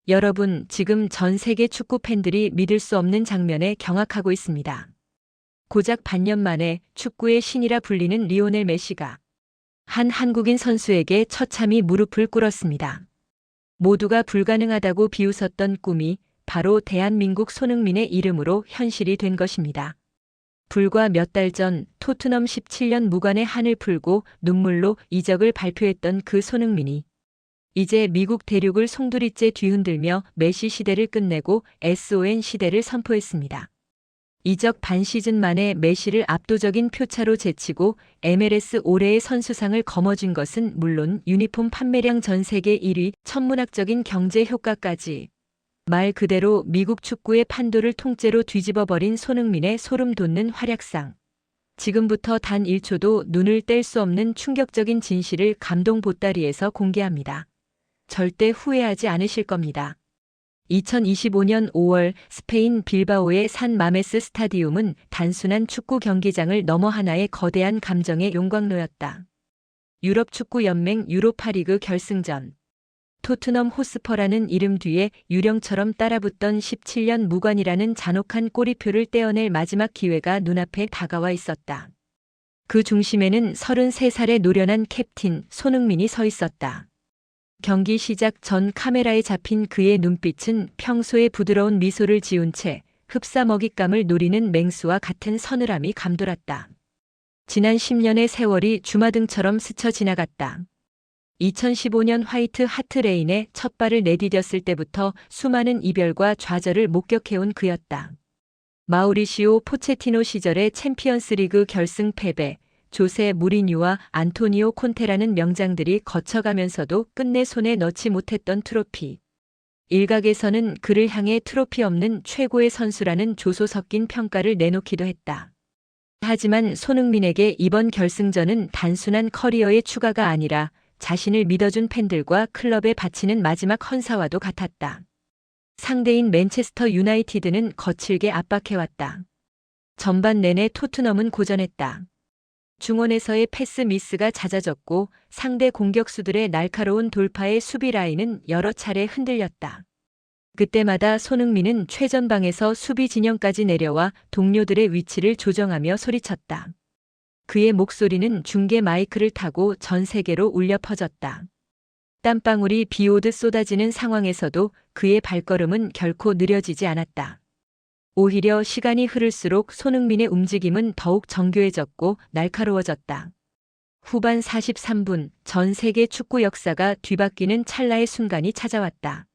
여러분, 지금 전 세계 축구 팬들이 믿을 수 없는 장면에 경악하고 있습니다. 고작 반년 만에 축구의 신이라 불리는 리오넬 메시가 한 한국인 선수에게 처참히 무릎을 꿇었습니다. 모두가 불가능하다고 비웃었던 꿈이 바로 대한민국 손흥민의 이름으로 현실이 된 것입니다. 불과 몇 달 전 토트넘 17년 무관의 한을 풀고 눈물로 이적을 발표했던 그 손흥민이 이제 미국 대륙을 송두리째 뒤흔들며 메시 시대를 끝내고 SON 시대를 선포했습니다. 이적 반 시즌 만에 메시를 압도적인 표차로 제치고 MLS 올해의 선수상을 거머쥔 것은 물론 유니폼 판매량 전 세계 1위, 천문학적인 경제 효과까지 말 그대로 미국 축구의 판도를 통째로 뒤집어버린 손흥민의 소름 돋는 활약상. 지금부터 단 1초도 눈을 뗄 수 없는 충격적인 진실을 감동 보따리에서 공개합니다. 절대 후회하지 않으실 겁니다. 2025년 5월 스페인 빌바오의 산 마메스 스타디움은 단순한 축구 경기장을 넘어 하나의 거대한 감정의 용광로였다. 유럽 축구 연맹 유로파리그 결승전. 토트넘 호스퍼라는 이름 뒤에 유령처럼 따라붙던 17년 무관이라는 잔혹한 꼬리표를 떼어낼 마지막 기회가 눈앞에 다가와 있었다. 그 중심에는 33살의 노련한 캡틴 손흥민이 서 있었다. 경기 시작 전 카메라에 잡힌 그의 눈빛은 평소의 부드러운 미소를 지운 채 흡사 먹잇감을 노리는 맹수와 같은 서늘함이 감돌았다. 지난 10년의 세월이 주마등처럼 스쳐 지나갔다. 2015년 화이트 하트레인에 첫 발을 내디뎠을 때부터 수많은 이별과 좌절을 목격해온 그였다. 마우리시오 포체티노 시절의 챔피언스리그 결승 패배, 조세 무리뉴와 안토니오 콘테라는 명장들이 거쳐가면서도 끝내 손에 넣지 못했던 트로피. 일각에서는 그를 향해 트로피 없는 최고의 선수라는 조소 섞인 평가를 내놓기도 했다. 하지만 손흥민에게 이번 결승전은 단순한 커리어의 추가가 아니라 자신을 믿어준 팬들과 클럽에 바치는 마지막 헌사와도 같았다. 상대인 맨체스터 유나이티드는 거칠게 압박해왔다. 전반 내내 토트넘은 고전했다. 중원에서의 패스 미스가 잦아졌고 상대 공격수들의 날카로운 돌파에 수비 라인은 여러 차례 흔들렸다. 그때마다 손흥민은 최전방에서 수비 진영까지 내려와 동료들의 위치를 조정하며 소리쳤다. 그의 목소리는 중계 마이크를 타고 전 세계로 울려 퍼졌다. 땀방울이 비오듯 쏟아지는 상황에서도 그의 발걸음은 결코 느려지지 않았다. 오히려 시간이 흐를수록 손흥민의 움직임은 더욱 정교해졌고 날카로워졌다. 후반 43분 전 세계 축구 역사가 뒤바뀌는 찰나의 순간이 찾아왔다.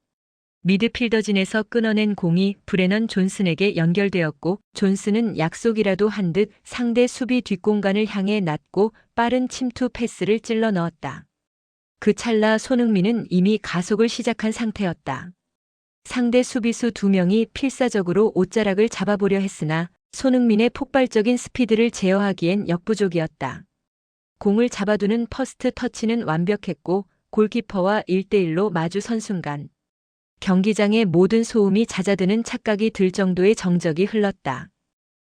미드필더진에서 끊어낸 공이 브레넌 존슨에게 연결되었고 존슨은 약속이라도 한 듯 상대 수비 뒷공간을 향해 낮고 빠른 침투 패스를 찔러 넣었다. 그 찰나 손흥민은 이미 가속을 시작한 상태였다. 상대 수비수 2명이 필사적으로 옷자락을 잡아보려 했으나 손흥민의 폭발적인 스피드를 제어하기엔 역부족이었다. 공을 잡아두는 퍼스트 터치는 완벽했고 골키퍼와 1대1로 마주 선 순간 경기장의 모든 소음이 잦아드는 착각이 들 정도의 정적이 흘렀다.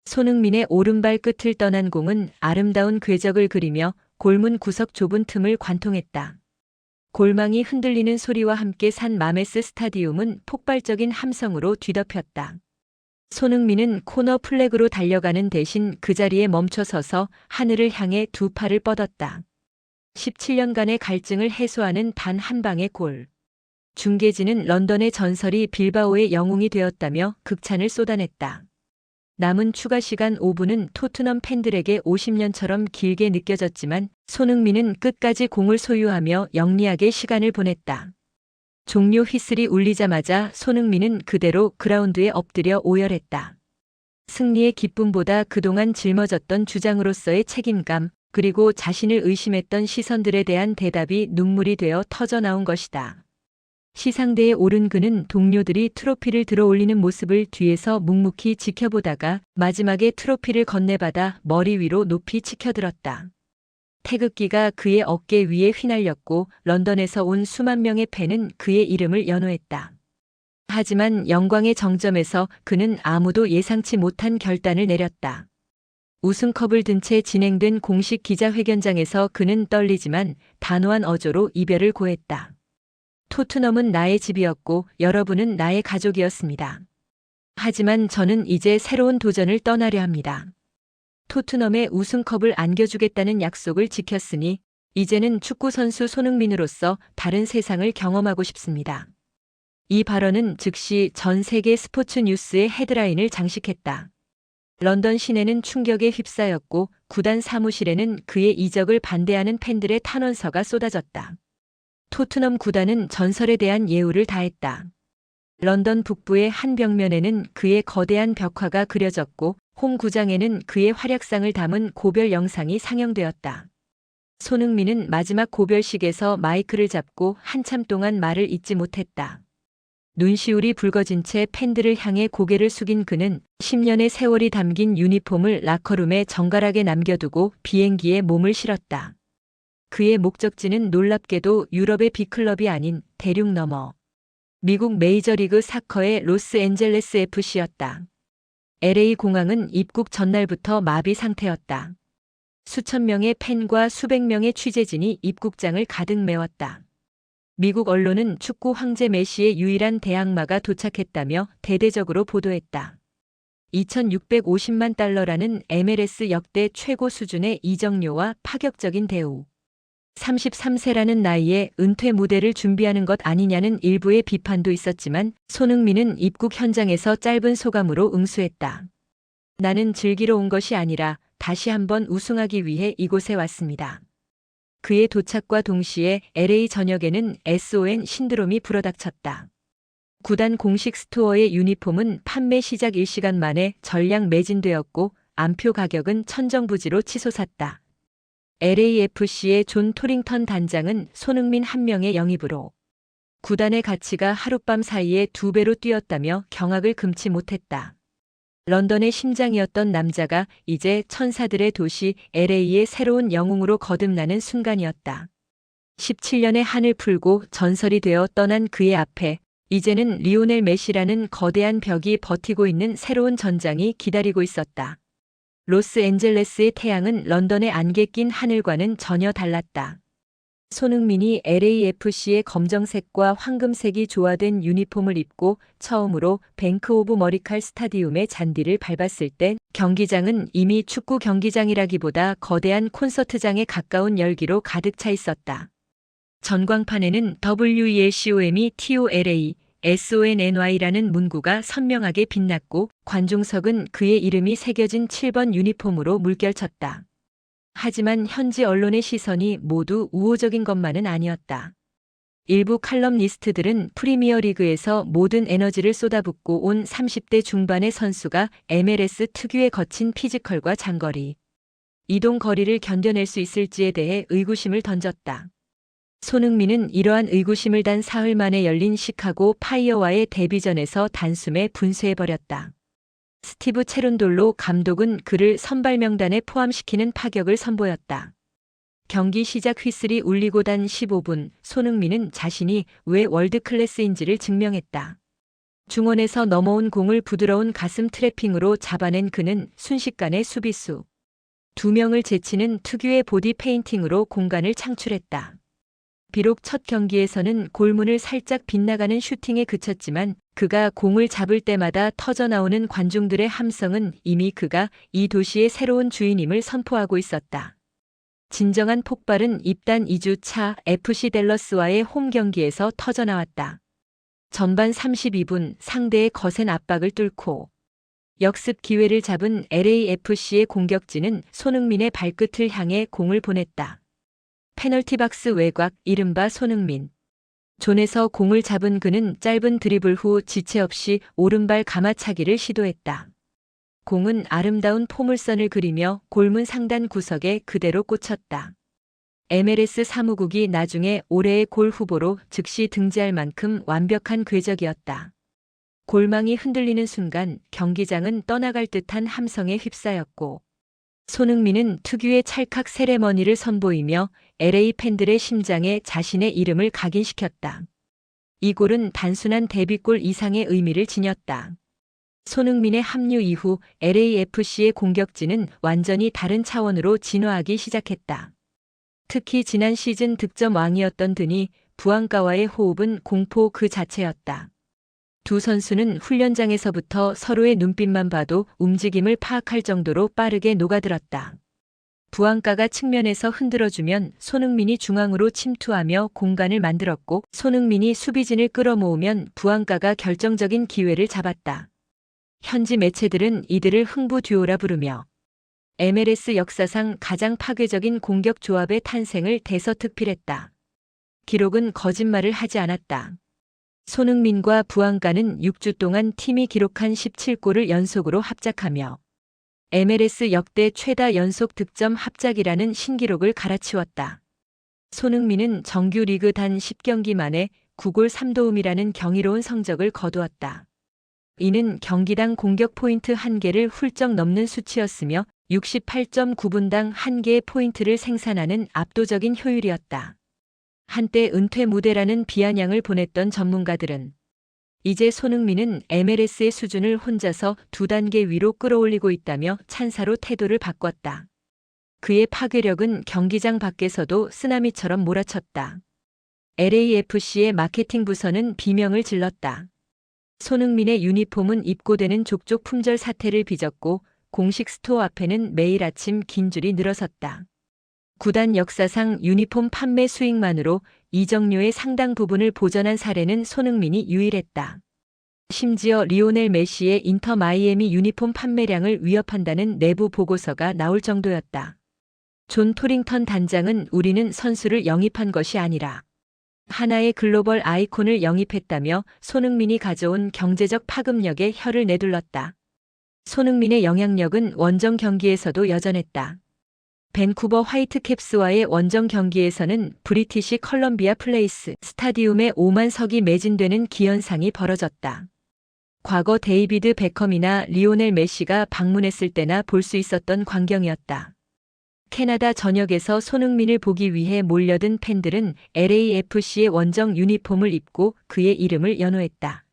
손흥민의 오른발 끝을 떠난 공은 아름다운 궤적을 그리며 골문 구석 좁은 틈을 관통했다. 골망이 흔들리는 소리와 함께 산 마메스 스타디움은 폭발적인 함성으로 뒤덮였다. 손흥민은 코너 플렉으로 달려가는 대신 그 자리에 멈춰서서 하늘을 향해 두 팔을 뻗었다. 17년간의 갈증을 해소하는 단 한 방의 골. 중계진은 런던의 전설이 빌바오의 영웅이 되었다며 극찬을 쏟아냈다. 남은 추가 시간 5분은 토트넘 팬들에게 50년처럼 길게 느껴졌지만 손흥민은 끝까지 공을 소유하며 영리하게 시간을 보냈다. 종료 휘슬이 울리자마자 손흥민은 그대로 그라운드에 엎드려 오열했다. 승리의 기쁨보다 그동안 짊어졌던 주장으로서의 책임감, 그리고 자신을 의심했던 시선들에 대한 대답이 눈물이 되어 터져나온 것이다. 시상대에 오른 그는 동료들이 트로피를 들어 올리는 모습을 뒤에서 묵묵히 지켜보다가 마지막에 트로피를 건네받아 머리 위로 높이 치켜들었다. 태극기가 그의 어깨 위에 휘날렸고 런던에서 온 수만 명의 팬은 그의 이름을 연호했다. 하지만 영광의 정점에서 그는 아무도 예상치 못한 결단을 내렸다. 우승컵을 든 채 진행된 공식 기자회견장에서 그는 떨리지만 단호한 어조로 이별을 고했다. 토트넘은 나의 집이었고 여러분은 나의 가족이었습니다. 하지만 저는 이제 새로운 도전을 떠나려 합니다. 토트넘에 우승컵을 안겨주겠다는 약속을 지켰으니 이제는 축구선수 손흥민으로서 다른 세상을 경험하고 싶습니다. 이 발언은 즉시 전 세계 스포츠 뉴스의 헤드라인을 장식했다. 런던 시내는 충격에 휩싸였고 구단 사무실에는 그의 이적을 반대하는 팬들의 탄원서가 쏟아졌다. 토트넘 구단은 전설에 대한 예우를 다했다. 런던 북부의 한 벽면에는 그의 거대한 벽화가 그려졌고 홈 구장에는 그의 활약상을 담은 고별 영상이 상영되었다. 손흥민은 마지막 고별식에서 마이크를 잡고 한참 동안 말을 잇지 못했다. 눈시울이 붉어진 채 팬들을 향해 고개를 숙인 그는 10년의 세월이 담긴 유니폼을 라커룸에 정갈하게 남겨두고 비행기에 몸을 실었다. 그의 목적지는 놀랍게도 유럽의 빅클럽이 아닌 대륙 너머 미국 메이저리그 사커의 로스앤젤레스 FC였다. LA 공항은 입국 전날부터 마비 상태였다. 수천 명의 팬과 수백 명의 취재진이 입국장을 가득 메웠다. 미국 언론은 축구 황제 메시의 유일한 대항마가 도착했다며 대대적으로 보도했다. 2,650만 달러라는 MLS 역대 최고 수준의 이적료와 파격적인 대우. 33세라는 나이에 은퇴 무대를 준비하는 것 아니냐는 일부의 비판도 있었지만 손흥민은 입국 현장에서 짧은 소감으로 응수했다. 나는 즐기러 온 것이 아니라 다시 한번 우승하기 위해 이곳에 왔습니다. 그의 도착과 동시에 LA 전역에는 SON 신드롬이 불어닥쳤다. 구단 공식 스토어의 유니폼은 판매 시작 1시간 만에 전량 매진되었고 안표 가격은 천정부지로 치솟았다. LAFC의 존 토링턴 단장은 손흥민 한 명의 영입으로 구단의 가치가 하룻밤 사이에 2배로 뛰었다며 경악을 금치 못했다. 런던의 심장이었던 남자가 이제 천사들의 도시 LA의 새로운 영웅으로 거듭나는 순간이었다. 17년의 한을 풀고 전설이 되어 떠난 그의 앞에 이제는 리오넬 메시라는 거대한 벽이 버티고 있는 새로운 전장이 기다리고 있었다. 로스앤젤레스의 태양은 런던의 안개 낀 하늘과는 전혀 달랐다. 손흥민이 LAFC의 검정색과 황금색이 조화된 유니폼을 입고 처음으로 뱅크 오브 머리칼 스타디움의 잔디를 밟았을 때 경기장은 이미 축구 경기장이라기보다 거대한 콘서트장에 가까운 열기로 가득 차 있었다. 전광판에는 WELCOMETOLA SONNY라는 문구가 선명하게 빛났고 관중석은 그의 이름이 새겨진 7번 유니폼으로 물결쳤다. 하지만 현지 언론의 시선이 모두 우호적인 것만은 아니었다. 일부 칼럼니스트들은 프리미어리그에서 모든 에너지를 쏟아붓고 온 30대 중반의 선수가 MLS 특유의 거친 피지컬과 장거리, 이동 거리를 견뎌낼 수 있을지에 대해 의구심을 던졌다. 손흥민은 이러한 의구심을 단 사흘 만에 열린 시카고 파이어와의 데뷔전에서 단숨에 분쇄해버렸다. 스티브 체룬돌로 감독은 그를 선발 명단에 포함시키는 파격을 선보였다. 경기 시작 휘슬이 울리고 단 15분, 손흥민은 자신이 왜 월드클래스인지를 증명했다. 중원에서 넘어온 공을 부드러운 가슴 트래핑으로 잡아낸 그는 순식간에 수비수 2명을 제치는 특유의 보디 페인팅으로 공간을 창출했다. 비록 첫 경기에서는 골문을 살짝 빗나가는 슈팅에 그쳤지만 그가 공을 잡을 때마다 터져나오는 관중들의 함성은 이미 그가 이 도시의 새로운 주인임을 선포하고 있었다. 진정한 폭발은 입단 2주 차 FC 댈러스와의 홈 경기에서 터져나왔다. 전반 32분 상대의 거센 압박을 뚫고 역습 기회를 잡은 LAFC의 공격진은 손흥민의 발끝을 향해 공을 보냈다. 페널티 박스 외곽 이른바 손흥민. 존에서 공을 잡은 그는 짧은 드리블 후 지체 없이 오른발 가마차기를 시도했다. 공은 아름다운 포물선을 그리며 골문 상단 구석에 그대로 꽂혔다. MLS 사무국이 나중에 올해의 골 후보로 즉시 등재할 만큼 완벽한 궤적이었다. 골망이 흔들리는 순간 경기장은 떠나갈 듯한 함성에 휩싸였고 손흥민은 특유의 찰칵 세레머니를 선보이며 LA 팬들의 심장에 자신의 이름을 각인시켰다. 이 골은 단순한 데뷔골 이상의 의미를 지녔다. 손흥민의 합류 이후 LAFC의 공격진은 완전히 다른 차원으로 진화하기 시작했다. 특히 지난 시즌 득점 왕이었던 드니 부안가와의 호흡은 공포 그 자체였다. 두 선수는 훈련장에서부터 서로의 눈빛만 봐도 움직임을 파악할 정도로 빠르게 녹아들었다. 부안가가 측면에서 흔들어주면 손흥민이 중앙으로 침투하며 공간을 만들었고, 손흥민이 수비진을 끌어모으면 부안가가 결정적인 기회를 잡았다. 현지 매체들은 이들을 흥부 듀오라 부르며 MLS 역사상 가장 파괴적인 공격 조합의 탄생을 대서특필했다. 기록은 거짓말을 하지 않았다. 손흥민과 부안가는 6주 동안 팀이 기록한 17골을 연속으로 합작하며 MLS 역대 최다 연속 득점 합작이라는 신기록을 갈아치웠다. 손흥민은 정규 리그 단 10경기 만에 9골 3도움이라는 경이로운 성적을 거두었다. 이는 경기당 공격 포인트 1개를 훌쩍 넘는 수치였으며 68.9분당 1개의 포인트를 생산하는 압도적인 효율이었다. 한때 은퇴 무대라는 비아냥을 보냈던 전문가들은 이제 손흥민은 MLS의 수준을 혼자서 2단계 위로 끌어올리고 있다며 찬사로 태도를 바꿨다. 그의 파괴력은 경기장 밖에서도 쓰나미처럼 몰아쳤다. LAFC의 마케팅 부서는 비명을 질렀다. 손흥민의 유니폼은 입고되는 족족 품절 사태를 빚었고 공식 스토어 앞에는 매일 아침 긴 줄이 늘어섰다. 구단 역사상 유니폼 판매 수익만으로 이적료의 상당 부분을 보전한 사례는 손흥민이 유일했다. 심지어 리오넬 메시의 인터 마이애미 유니폼 판매량을 위협한다는 내부 보고서가 나올 정도였다. 존 토링턴 단장은 우리는 선수를 영입한 것이 아니라 하나의 글로벌 아이콘을 영입했다며 손흥민이 가져온 경제적 파급력에 혀를 내둘렀다. 손흥민의 영향력은 원정 경기에서도 여전했다. 밴쿠버 화이트캡스와의 원정 경기에서는 브리티시 컬럼비아 플레이스 스타디움에 5만 석이 매진되는 기현상이 벌어졌다. 과거 데이비드 베컴이나 리오넬 메시가 방문했을 때나 볼 수 있었던 광경이었다. 캐나다 전역에서 손흥민을 보기 위해 몰려든 팬들은 LAFC의 원정 유니폼을 입고 그의 이름을 연호했다.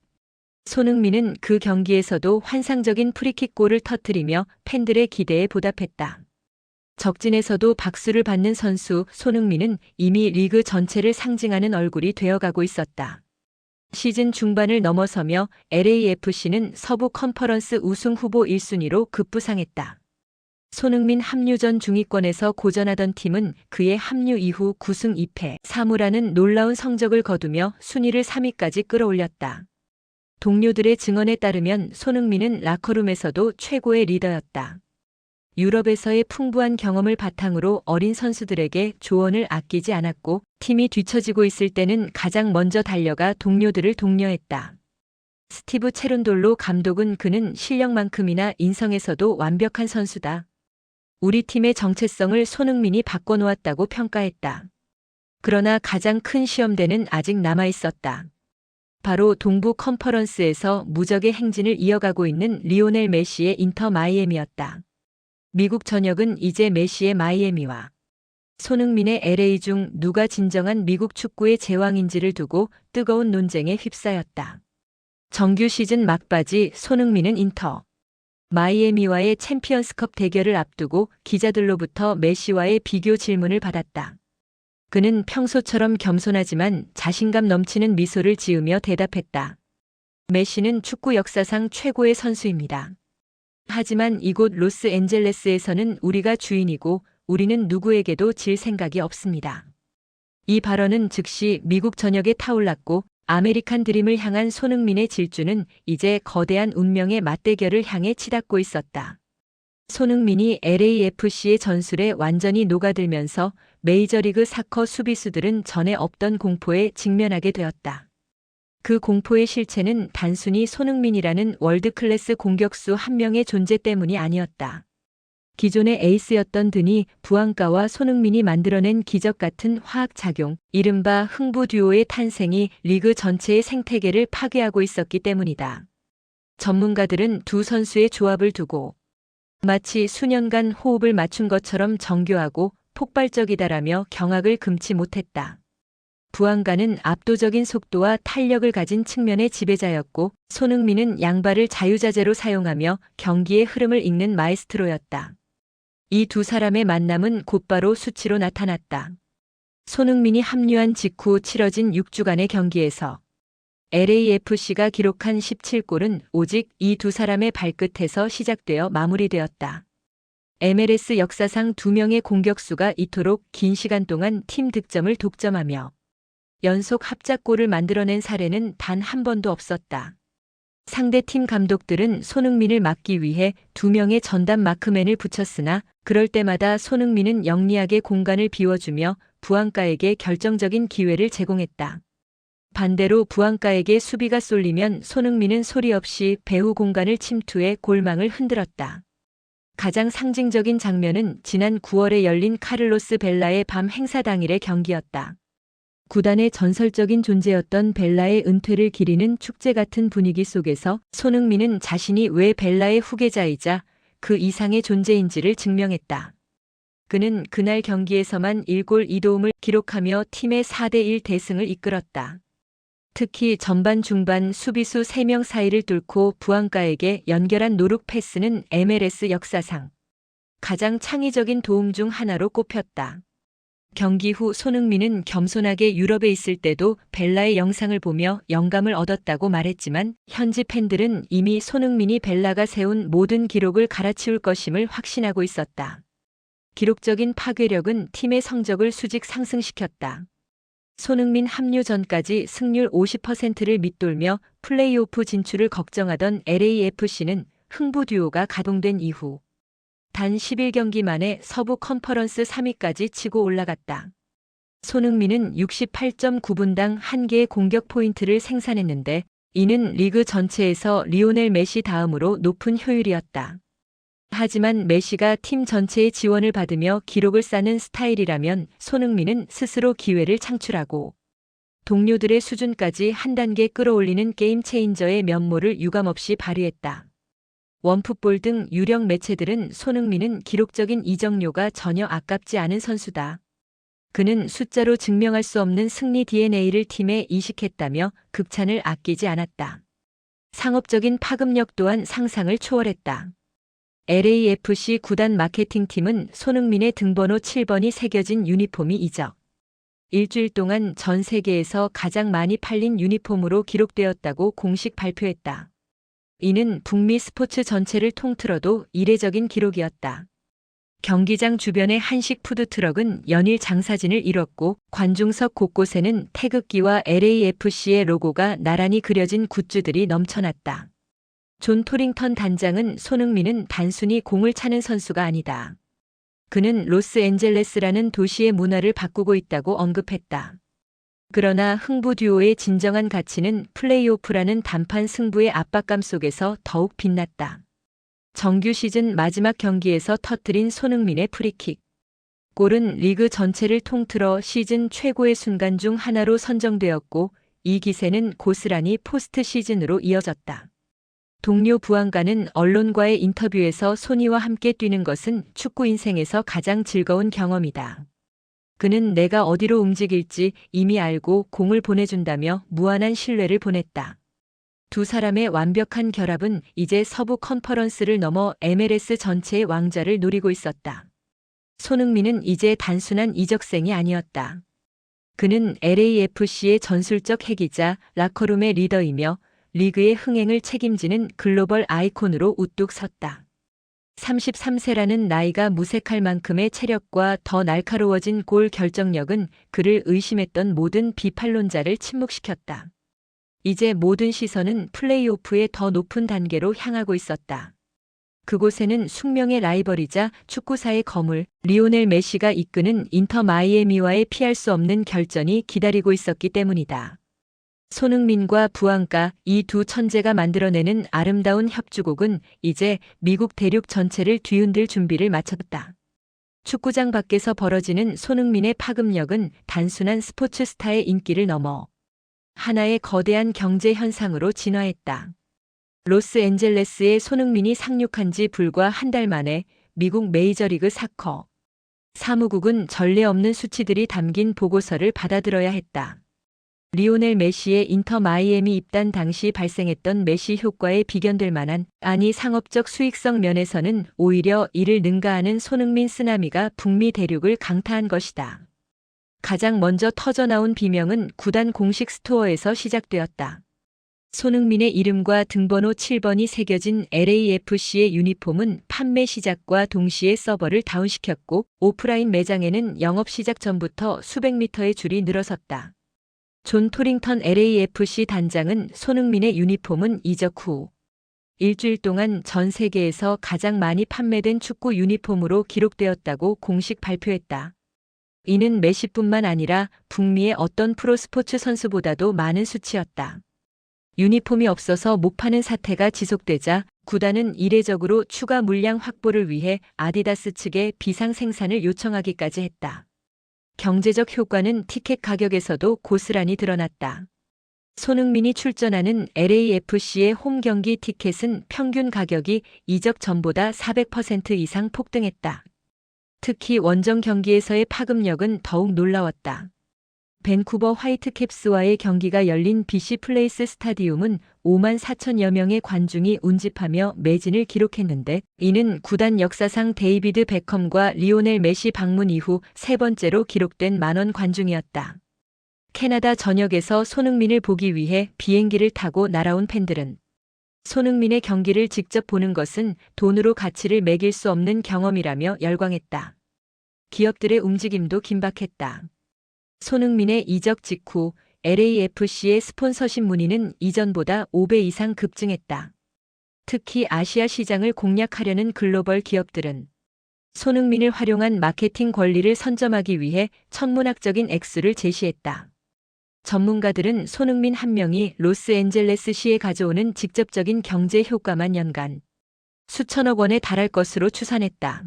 손흥민은 그 경기에서도 환상적인 프리킥골을 터뜨리며 팬들의 기대에 보답했다. 적진에서도 박수를 받는 선수 손흥민은 이미 리그 전체를 상징하는 얼굴이 되어가고 있었다. 시즌 중반을 넘어서며 LAFC는 서부 컨퍼런스 우승 후보 1순위로 급부상했다. 손흥민 합류 전 중위권에서 고전하던 팀은 그의 합류 이후 9승 2패 3무라는 놀라운 성적을 거두며 순위를 3위까지 끌어올렸다. 동료들의 증언에 따르면 손흥민은 라커룸에서도 최고의 리더였다. 유럽에서의 풍부한 경험을 바탕으로 어린 선수들에게 조언을 아끼지 않았고 팀이 뒤처지고 있을 때는 가장 먼저 달려가 동료들을 독려했다. 스티브 체론돌로 감독은 그는 실력만큼이나 인성에서도 완벽한 선수다. 우리 팀의 정체성을 손흥민이 바꿔놓았다고 평가했다. 그러나 가장 큰 시험대는 아직 남아있었다. 바로 동부 컨퍼런스에서 무적의 행진을 이어가고 있는 리오넬 메시의 인터 마이애미였다. 미국 전역은 이제 메시의 마이애미와 손흥민의 LA 중 누가 진정한 미국 축구의 제왕인지를 두고 뜨거운 논쟁에 휩싸였다. 정규 시즌 막바지 손흥민은 인터 마이애미와의 챔피언스컵 대결을 앞두고 기자들로부터 메시와의 비교 질문을 받았다. 그는 평소처럼 겸손하지만 자신감 넘치는 미소를 지으며 대답했다. 메시는 축구 역사상 최고의 선수입니다. 하지만 이곳 로스앤젤레스에서는 우리가 주인이고 우리는 누구에게도 질 생각이 없습니다. 이 발언은 즉시 미국 전역에 타올랐고 아메리칸 드림을 향한 손흥민의 질주는 이제 거대한 운명의 맞대결을 향해 치닫고 있었다. 손흥민이 LAFC의 전술에 완전히 녹아들면서 메이저리그 사커 수비수들은 전에 없던 공포에 직면하게 되었다. 그 공포의 실체는 단순히 손흥민이라는 월드클래스 공격수 한 명의 존재 때문이 아니었다. 기존의 에이스였던 드니 부안가와 손흥민이 만들어낸 기적 같은 화학작용, 이른바 흥부 듀오의 탄생이 리그 전체의 생태계를 파괴하고 있었기 때문이다. 전문가들은 두 선수의 조합을 두고 마치 수년간 호흡을 맞춘 것처럼 정교하고 폭발적이다라며 경악을 금치 못했다. 부안가는 압도적인 속도와 탄력을 가진 측면의 지배자였고 손흥민은 양발을 자유자재로 사용하며 경기의 흐름을 읽는 마에스트로였다. 이 두 사람의 만남은 곧바로 수치로 나타났다. 손흥민이 합류한 직후 치러진 6주간의 경기에서 LAFC가 기록한 17골은 오직 이 두 사람의 발끝에서 시작되어 마무리되었다. MLS 역사상 2명의 공격수가 이토록 긴 시간 동안 팀 득점을 독점하며 연속 합작골을 만들어낸 사례는 단 한 번도 없었다. 상대팀 감독들은 손흥민을 막기 위해 2명의 전담 마크맨을 붙였으나 그럴 때마다 손흥민은 영리하게 공간을 비워주며 부안가에게 결정적인 기회를 제공했다. 반대로 부안가에게 수비가 쏠리면 손흥민은 소리 없이 배후 공간을 침투해 골망을 흔들었다. 가장 상징적인 장면은 지난 9월에 열린 카를로스 벨라의 밤 행사 당일의 경기였다. 구단의 전설적인 존재였던 벨라의 은퇴를 기리는 축제 같은 분위기 속에서 손흥민은 자신이 왜 벨라의 후계자이자 그 이상의 존재인지를 증명했다. 그는 그날 경기에서만 1골 2도움을 기록하며 팀의 4대1 대승을 이끌었다. 특히 전반 중반 수비수 3명 사이를 뚫고 부안가에게 연결한 노룩 패스는 MLS 역사상 가장 창의적인 도움 중 하나로 꼽혔다. 경기 후 손흥민은 겸손하게 유럽에 있을 때도 벨라의 영상을 보며 영감을 얻었다고 말했지만 현지 팬들은 이미 손흥민이 벨라가 세운 모든 기록을 갈아치울 것임을 확신하고 있었다. 기록적인 파괴력은 팀의 성적을 수직 상승시켰다. 손흥민 합류 전까지 승률 50%를 밑돌며 플레이오프 진출을 걱정하던 LAFC는 흥부 듀오가 가동된 이후 단 11경기 만에 서부 컨퍼런스 3위까지 치고 올라갔다. 손흥민은 68.9분당 1개의 공격 포인트를 생산했는데 이는 리그 전체에서 리오넬 메시 다음으로 높은 효율이었다. 하지만 메시가 팀 전체의 지원을 받으며 기록을 쌓는 스타일이라면 손흥민은 스스로 기회를 창출하고 동료들의 수준까지 한 단계 끌어올리는 게임 체인저의 면모를 유감없이 발휘했다. 원풋볼 등 유력 매체들은 손흥민은 기록적인 이적료가 전혀 아깝지 않은 선수다. 그는 숫자로 증명할 수 없는 승리 DNA를 팀에 이식했다며 극찬을 아끼지 않았다. 상업적인 파급력 또한 상상을 초월했다. LAFC 구단 마케팅팀은 손흥민의 등번호 7번이 새겨진 유니폼이 이적 일주일 동안 전 세계에서 가장 많이 팔린 유니폼으로 기록되었다고 공식 발표했다. 이는 북미 스포츠 전체를 통틀어도 이례적인 기록이었다. 경기장 주변의 한식 푸드트럭은 연일 장사진을 이뤘고 관중석 곳곳에는 태극기와 LAFC의 로고가 나란히 그려진 굿즈들이 넘쳐났다. 존 토링턴 단장은 손흥민은 단순히 공을 차는 선수가 아니다. 그는 로스앤젤레스라는 도시의 문화를 바꾸고 있다고 언급했다. 그러나 흥부 듀오의 진정한 가치는 플레이오프라는 단판 승부의 압박감 속에서 더욱 빛났다. 정규 시즌 마지막 경기에서 터뜨린 손흥민의 프리킥. 골은 리그 전체를 통틀어 시즌 최고의 순간 중 하나로 선정되었고 이 기세는 고스란히 포스트 시즌으로 이어졌다. 동료 부안가는 언론과의 인터뷰에서 손이와 함께 뛰는 것은 축구 인생에서 가장 즐거운 경험이다. 그는 내가 어디로 움직일지 이미 알고 공을 보내준다며 무한한 신뢰를 보냈다. 두 사람의 완벽한 결합은 이제 서부 컨퍼런스를 넘어 MLS 전체의 왕좌를 노리고 있었다. 손흥민은 이제 단순한 이적생이 아니었다. 그는 LAFC의 전술적 핵이자 라커룸의 리더이며 리그의 흥행을 책임지는 글로벌 아이콘으로 우뚝 섰다. 33세라는 나이가 무색할 만큼의 체력과 더 날카로워진 골 결정력은 그를 의심했던 모든 비판론자를 침묵시켰다. 이제 모든 시선은 플레이오프의 더 높은 단계로 향하고 있었다. 그곳에는 숙명의 라이벌이자 축구사의 거물 리오넬 메시가 이끄는 인터 마이애미와의 피할 수 없는 결전이 기다리고 있었기 때문이다. 손흥민과 부안가 이 두 천재가 만들어내는 아름다운 협주곡은 이제 미국 대륙 전체를 뒤흔들 준비를 마쳤다. 축구장 밖에서 벌어지는 손흥민의 파급력은 단순한 스포츠 스타의 인기를 넘어 하나의 거대한 경제 현상으로 진화했다. 로스앤젤레스에 손흥민이 상륙한 지 불과 한 달 만에 미국 메이저리그 사커 사무국은 전례 없는 수치들이 담긴 보고서를 받아들여야 했다. 리오넬 메시의 인터 마이애미 입단 당시 발생했던 메시 효과에 비견될 만한 아니 상업적 수익성 면에서는 오히려 이를 능가하는 손흥민 쓰나미가 북미 대륙을 강타한 것이다. 가장 먼저 터져나온 비명은 구단 공식 스토어에서 시작되었다. 손흥민의 이름과 등번호 7번이 새겨진 LAFC의 유니폼은 판매 시작과 동시에 서버를 다운시켰고 오프라인 매장에는 영업 시작 전부터 수백 미터의 줄이 늘어섰다. 존 토링턴 LAFC 단장은 손흥민의 유니폼은 이적 후 일주일 동안 전 세계에서 가장 많이 판매된 축구 유니폼으로 기록되었다고 공식 발표했다. 이는 메시뿐만 아니라 북미의 어떤 프로스포츠 선수보다도 많은 수치였다. 유니폼이 없어서 못 파는 사태가 지속되자 구단은 이례적으로 추가 물량 확보를 위해 아디다스 측에 비상 생산을 요청하기까지 했다. 경제적 효과는 티켓 가격에서도 고스란히 드러났다. 손흥민이 출전하는 LAFC의 홈 경기 티켓은 평균 가격이 이적 전보다 400% 이상 폭등했다. 특히 원정 경기에서의 파급력은 더욱 놀라웠다. 밴쿠버 화이트캡스와의 경기가 열린 BC 플레이스 스타디움은 5만 4천여 명의 관중이 운집하며 매진을 기록했는데 이는 구단 역사상 데이비드 베컴과 리오넬 메시 방문 이후 세 번째로 기록된 만원 관중이었다. 캐나다 전역에서 손흥민을 보기 위해 비행기를 타고 날아온 팬들은 손흥민의 경기를 직접 보는 것은 돈으로 가치를 매길 수 없는 경험이라며 열광했다. 기업들의 움직임도 긴박했다. 손흥민의 이적 직후 LAFC의 스폰서십 문의는 이전보다 5배 이상 급증했다. 특히 아시아 시장을 공략하려는 글로벌 기업들은 손흥민을 활용한 마케팅 권리를 선점하기 위해 천문학적인 액수를 제시했다. 전문가들은 손흥민 한 명이 로스앤젤레스시에 가져오는 직접적인 경제 효과만 연간 수천억 원에 달할 것으로 추산했다.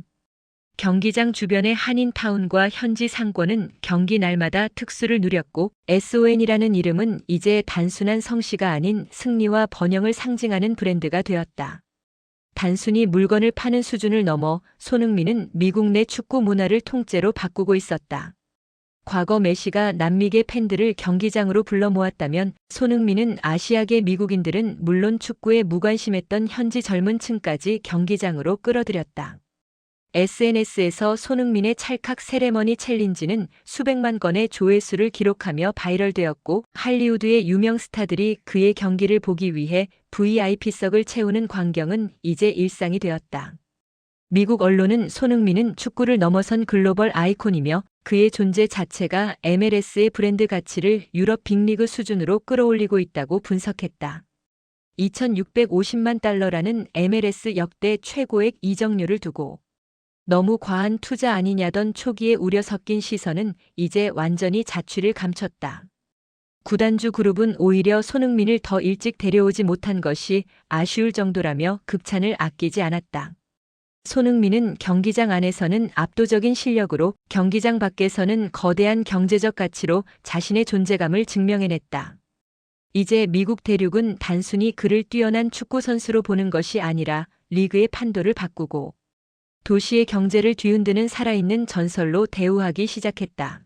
경기장 주변의 한인타운과 현지 상권은 경기 날마다 특수를 누렸고 SON이라는 이름은 이제 단순한 성씨가 아닌 승리와 번영을 상징하는 브랜드가 되었다. 단순히 물건을 파는 수준을 넘어 손흥민은 미국 내 축구 문화를 통째로 바꾸고 있었다. 과거 메시가 남미계 팬들을 경기장으로 불러 모았다면 손흥민은 아시아계 미국인들은 물론 축구에 무관심했던 현지 젊은 층까지 경기장으로 끌어들였다. SNS에서 손흥민의 찰칵 세레머니 챌린지는 수백만 건의 조회수를 기록하며 바이럴되었고 할리우드의 유명 스타들이 그의 경기를 보기 위해 VIP석을 채우는 광경은 이제 일상이 되었다. 미국 언론은 손흥민은 축구를 넘어선 글로벌 아이콘이며 그의 존재 자체가 MLS의 브랜드 가치를 유럽 빅리그 수준으로 끌어올리고 있다고 분석했다. 2,650만 달러라는 MLS 역대 최고액 이적료를 두고 너무 과한 투자 아니냐던 초기에 우려 섞인 시선은 이제 완전히 자취를 감췄다. 구단주 그룹은 오히려 손흥민을 더 일찍 데려오지 못한 것이 아쉬울 정도라며 극찬을 아끼지 않았다. 손흥민은 경기장 안에서는 압도적인 실력으로 경기장 밖에서는 거대한 경제적 가치로 자신의 존재감을 증명해냈다. 이제 미국 대륙은 단순히 그를 뛰어난 축구 선수로 보는 것이 아니라 리그의 판도를 바꾸고 도시의 경제를 뒤흔드는 살아있는 전설로 대우하기 시작했다.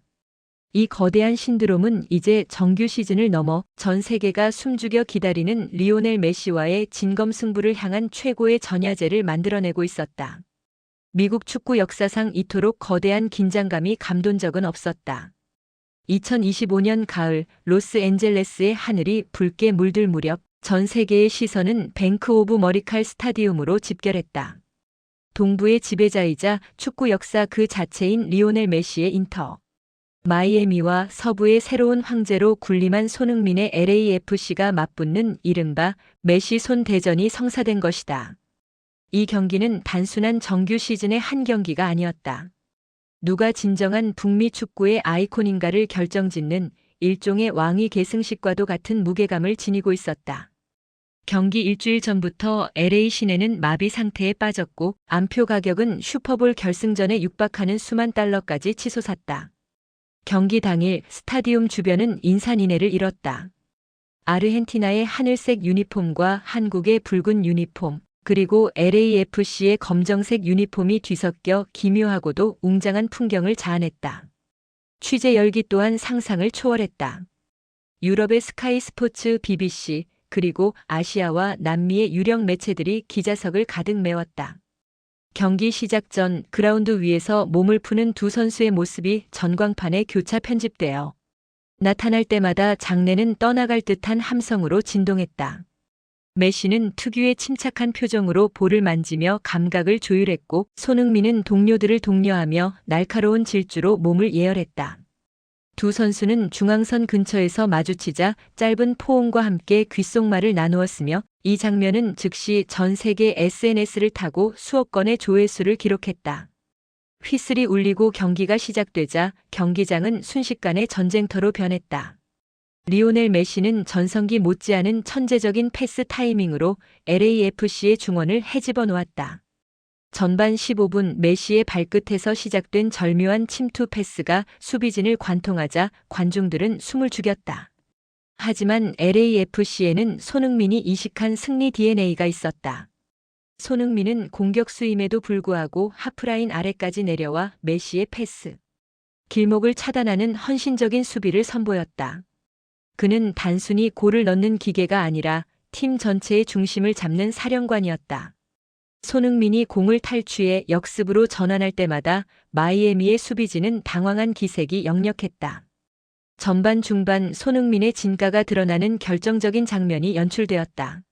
이 거대한 신드롬은 이제 정규 시즌을 넘어 전 세계가 숨죽여 기다리는 리오넬 메시와의 진검승부를 향한 최고의 전야제를 만들어내고 있었다. 미국 축구 역사상 이토록 거대한 긴장감이 감돈 적은 없었다. 2025년 가을 로스앤젤레스의 하늘이 붉게 물들 무렵 전 세계의 시선은 뱅크 오브 머리칼 스타디움으로 집결했다. 동부의 지배자이자 축구 역사 그 자체인 리오넬 메시의 인터 마이애미와 서부의 새로운 황제로 군림한 손흥민의 LAFC가 맞붙는 이른바 메시 손 대전이 성사된 것이다. 이 경기는 단순한 정규 시즌의 한 경기가 아니었다. 누가 진정한 북미 축구의 아이콘인가를 결정짓는 일종의 왕위 계승식과도 같은 무게감을 지니고 있었다. 경기 일주일 전부터 LA 시내는 마비 상태에 빠졌고 안표 가격은 슈퍼볼 결승전에 육박하는 수만 달러까지 치솟았다. 경기 당일 스타디움 주변은 인산인해를 이뤘다. 아르헨티나의 하늘색 유니폼과 한국의 붉은 유니폼, 그리고 LAFC의 검정색 유니폼이 뒤섞여 기묘하고도 웅장한 풍경을 자아냈다. 취재 열기 또한 상상을 초월했다. 유럽의 스카이 스포츠 BBC, 그리고 아시아와 남미의 유력 매체들이 기자석을 가득 메웠다. 경기 시작 전 그라운드 위에서 몸을 푸는 두 선수의 모습이 전광판에 교차 편집되어 나타날 때마다 장내는 떠나갈 듯한 함성으로 진동했다. 메시는 특유의 침착한 표정으로 볼을 만지며 감각을 조율했고 손흥민은 동료들을 독려하며 날카로운 질주로 몸을 예열했다. 두 선수는 중앙선 근처에서 마주치자 짧은 포옹과 함께 귓속말을 나누었으며 이 장면은 즉시 전 세계 SNS를 타고 수억 건의 조회수를 기록했다. 휘슬이 울리고 경기가 시작되자 경기장은 순식간에 전쟁터로 변했다. 리오넬 메시는 전성기 못지않은 천재적인 패스 타이밍으로 LAFC의 중원을 헤집어 놓았다. 전반 15분 메시의 발끝에서 시작된 절묘한 침투 패스가 수비진을 관통하자 관중들은 숨을 죽였다. 하지만 LAFC에는 손흥민이 이식한 승리 DNA가 있었다. 손흥민은 공격수임에도 불구하고 하프라인 아래까지 내려와 메시의 패스, 길목을 차단하는 헌신적인 수비를 선보였다. 그는 단순히 골을 넣는 기계가 아니라 팀 전체의 중심을 잡는 사령관이었다. 손흥민이 공을 탈취해 역습으로 전환할 때마다 마이애미의 수비진은 당황한 기색이 역력했다. 전반 중반 손흥민의 진가가 드러나는 결정적인 장면이 연출되었다.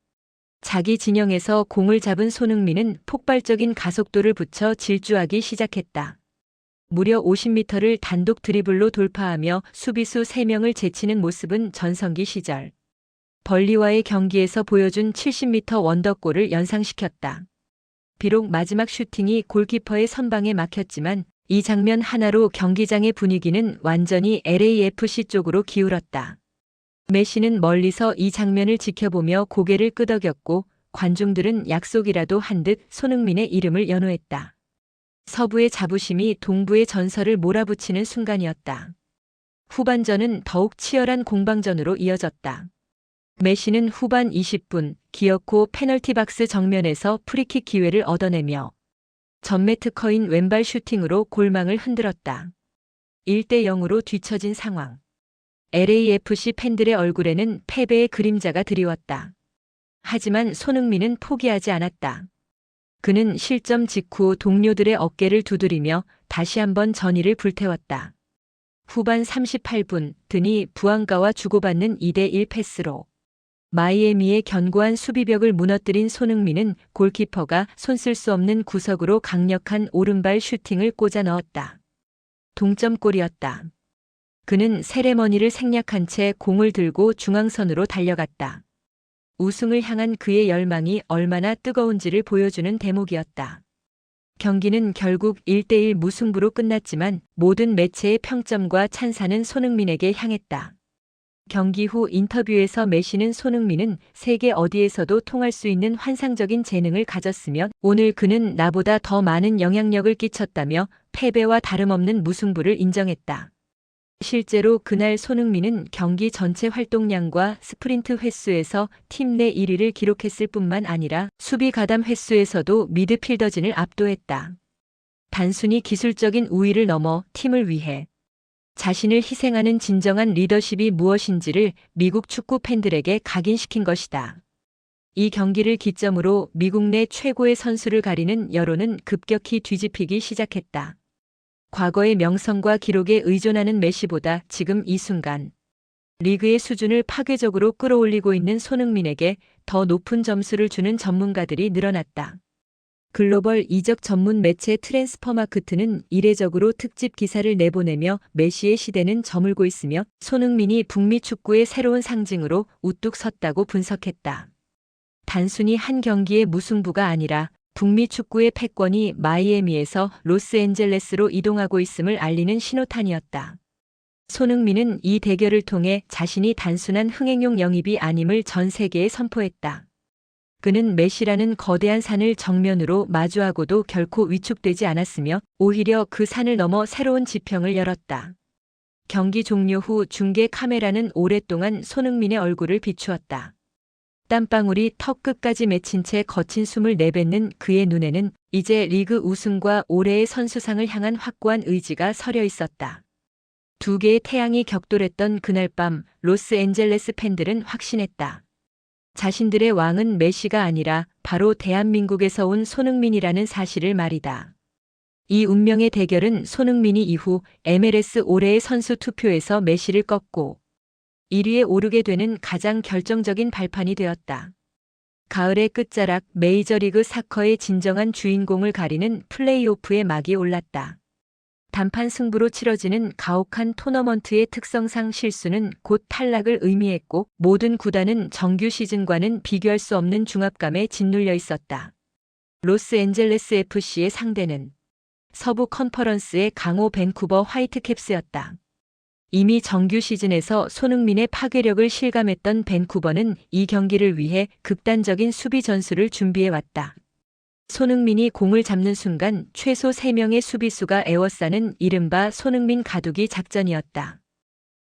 자기 진영에서 공을 잡은 손흥민은 폭발적인 가속도를 붙여 질주하기 시작했다. 무려 50m를 단독 드리블로 돌파하며 수비수 3명을 제치는 모습은 전성기 시절 벌리와의 경기에서 보여준 70m 원더골을 연상시켰다. 비록 마지막 슈팅이 골키퍼의 선방에 막혔지만 이 장면 하나로 경기장의 분위기는 완전히 LAFC 쪽으로 기울었다. 메시는 멀리서 이 장면을 지켜보며 고개를 끄덕였고 관중들은 약속이라도 한 듯 손흥민의 이름을 연호했다. 서부의 자부심이 동부의 전설을 몰아붙이는 순간이었다. 후반전은 더욱 치열한 공방전으로 이어졌다. 메시는 후반 20분 기어코 페널티 박스 정면에서 프리킥 기회를 얻어내며 전매 특허인 왼발 슈팅으로 골망을 흔들었다. 1대 0으로 뒤처진 상황. LAFC 팬들의 얼굴에는 패배의 그림자가 드리웠다. 하지만 손흥민은 포기하지 않았다. 그는 실점 직후 동료들의 어깨를 두드리며 다시 한번 전의를 불태웠다. 후반 38분 드니 부앙가와 주고받는 2대1 패스로 마이애미의 견고한 수비벽을 무너뜨린 손흥민은 골키퍼가 손쓸 수 없는 구석으로 강력한 오른발 슈팅을 꽂아 넣었다. 동점골이었다. 그는 세레머니를 생략한 채 공을 들고 중앙선으로 달려갔다. 우승을 향한 그의 열망이 얼마나 뜨거운지를 보여주는 대목이었다. 경기는 결국 1대1 무승부로 끝났지만 모든 매체의 평점과 찬사는 손흥민에게 향했다. 경기 후 인터뷰에서 메시는 손흥민은 세계 어디에서도 통할 수 있는 환상적인 재능을 가졌으며 오늘 그는 나보다 더 많은 영향력을 끼쳤다며 패배와 다름없는 무승부를 인정했다. 실제로 그날 손흥민은 경기 전체 활동량과 스프린트 횟수에서 팀 내 1위를 기록했을 뿐만 아니라 수비 가담 횟수에서도 미드필더진을 압도했다. 단순히 기술적인 우위를 넘어 팀을 위해 자신을 희생하는 진정한 리더십이 무엇인지를 미국 축구 팬들에게 각인시킨 것이다. 이 경기를 기점으로 미국 내 최고의 선수를 가리는 여론은 급격히 뒤집히기 시작했다. 과거의 명성과 기록에 의존하는 메시보다 지금 이 순간 리그의 수준을 파괴적으로 끌어올리고 있는 손흥민에게 더 높은 점수를 주는 전문가들이 늘어났다. 글로벌 이적 전문 매체 트랜스퍼마크트는 이례적으로 특집 기사를 내보내며 메시의 시대는 저물고 있으며 손흥민이 북미 축구의 새로운 상징으로 우뚝 섰다고 분석했다. 단순히 한 경기의 무승부가 아니라 북미 축구의 패권이 마이애미에서 로스앤젤레스로 이동하고 있음을 알리는 신호탄이었다. 손흥민은 이 대결을 통해 자신이 단순한 흥행용 영입이 아님을 전 세계에 선포했다. 그는 메시라는 거대한 산을 정면으로 마주하고도 결코 위축되지 않았으며 오히려 그 산을 넘어 새로운 지평을 열었다. 경기 종료 후 중계 카메라는 오랫동안 손흥민의 얼굴을 비추었다. 땀방울이 턱 끝까지 맺힌 채 거친 숨을 내뱉는 그의 눈에는 이제 리그 우승과 올해의 선수상을 향한 확고한 의지가 서려 있었다. 두 개의 태양이 격돌했던 그날 밤 로스앤젤레스 팬들은 확신했다. 자신들의 왕은 메시가 아니라 바로 대한민국에서 온 손흥민이라는 사실을 말이다. 이 운명의 대결은 손흥민이 이후 MLS 올해의 선수 투표에서 메시를 꺾고 1위에 오르게 되는 가장 결정적인 발판이 되었다. 가을의 끝자락 메이저리그 사커의 진정한 주인공을 가리는 플레이오프의 막이 올랐다. 단판 승부로 치러지는 가혹한 토너먼트의 특성상 실수는 곧 탈락을 의미했고 모든 구단은 정규 시즌과는 비교할 수 없는 중압감에 짓눌려 있었다. 로스앤젤레스 FC의 상대는 서부 컨퍼런스의 강호 밴쿠버 화이트캡스였다. 이미 정규 시즌에서 손흥민의 파괴력을 실감했던 밴쿠버는 이 경기를 위해 극단적인 수비 전술을 준비해왔다. 손흥민이 공을 잡는 순간 최소 3명의 수비수가 에워싸는 이른바 손흥민 가두기 작전이었다.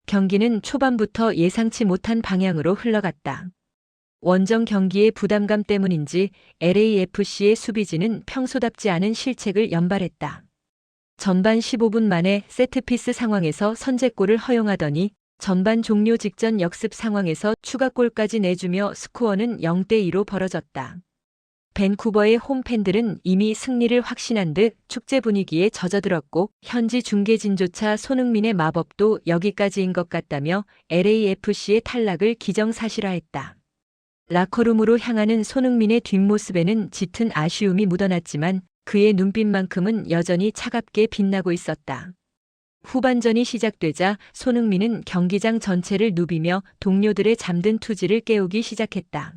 경기는 초반부터 예상치 못한 방향으로 흘러갔다. 원정 경기의 부담감 때문인지 LAFC의 수비진은 평소답지 않은 실책을 연발했다. 전반 15분 만에 세트피스 상황에서 선제골을 허용하더니 전반 종료 직전 역습 상황에서 추가골까지 내주며 스코어는 0대2로 벌어졌다. 밴쿠버의 홈팬들은 이미 승리를 확신한 듯 축제 분위기에 젖어들었고 현지 중계진조차 손흥민의 마법도 여기까지인 것 같다며 LAFC의 탈락을 기정사실화했다. 라커룸으로 향하는 손흥민의 뒷모습에는 짙은 아쉬움이 묻어났지만 그의 눈빛만큼은 여전히 차갑게 빛나고 있었다. 후반전이 시작되자 손흥민은 경기장 전체를 누비며 동료들의 잠든 투지를 깨우기 시작했다.